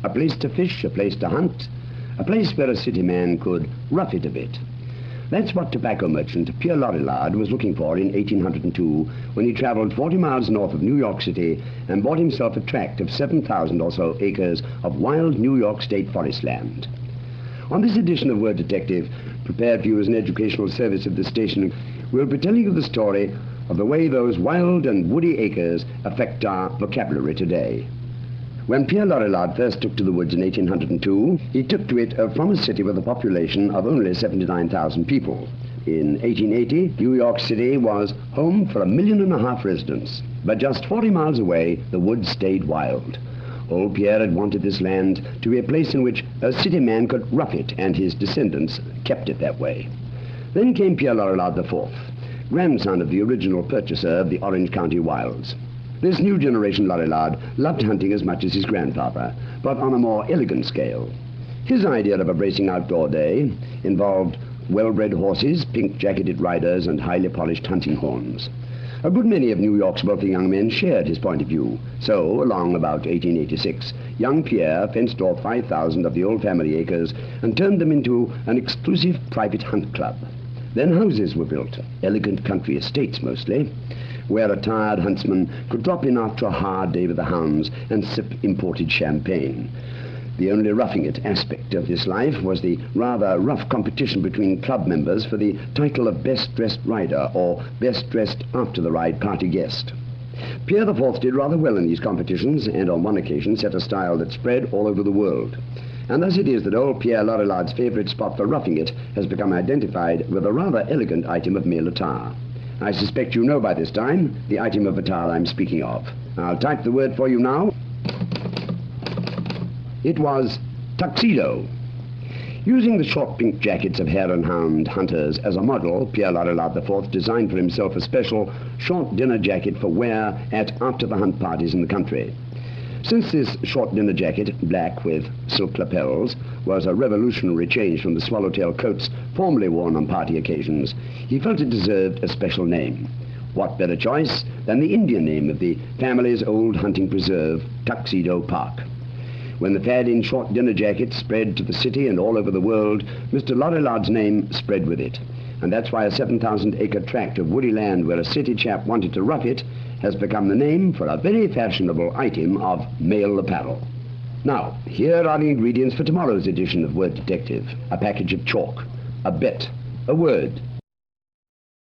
a place to fish, a place to hunt, a place where a city man could rough it a bit. That's what tobacco merchant Pierre Lorillard was looking for in 1802 when he travelled 40 miles north of New York City and bought himself a tract of 7,000 or so acres of wild New York State forest land. On this edition of Word Detective, prepared for you as an educational service of this station, we'll be telling you the story of the way those wild and woody acres affect our vocabulary today. When Pierre Lorillard first took to the woods in 1802, he took to it from a city with a population of only 79,000 people. In 1880, New York City was home for 1.5 million residents. But just 40 miles away, the woods stayed wild. Old Pierre had wanted this land to be a place in which a city man could rough it, and his descendants kept it that way. Then came Pierre Lorillard IV, grandson of the original purchaser of the Orange County wilds. This new generation Lorillard loved hunting as much as his grandfather, but on a more elegant scale. His idea of a bracing outdoor day involved well-bred horses, pink-jacketed riders, and highly polished hunting horns. A good many of New York's wealthy young men shared his point of view. So, along about 1886, young Pierre fenced off 5,000 of the old family acres and turned them into an exclusive private hunt club. Then houses were built, elegant country estates mostly, where a tired huntsman could drop in after a hard day with the hounds and sip imported champagne. The only roughing it aspect of this life was the rather rough competition between club members for the title of Best Dressed Rider or Best Dressed After the Ride Party Guest. Pierre IV did rather well in these competitions, and on one occasion set a style that spread all over the world. And thus it is that old Pierre Lorillard's favourite spot for roughing it has become identified with a rather elegant item of male attire. I suspect you know by this time the item of attire I'm speaking of. I'll type the word for you now. It was tuxedo. Using the short pink jackets of hare and hound hunters as a model, Pierre Lorillard IV designed for himself a special short dinner jacket for wear at after-the-hunt parties in the country. Since this short dinner jacket, black with silk lapels, was a revolutionary change from the swallowtail coats formerly worn on party occasions, he felt it deserved a special name. What better choice than the Indian name of the family's old hunting preserve, Tuxedo Park? When the fad in short dinner jackets spread to the city and all over the world, Mr. Lorillard's name spread with it. And that's why a 7,000-acre tract of woody land where a city chap wanted to rough it has become the name for a very fashionable item of male apparel. Now, here are the ingredients for tomorrow's edition of Word Detective. A package of chalk, a bet, a word,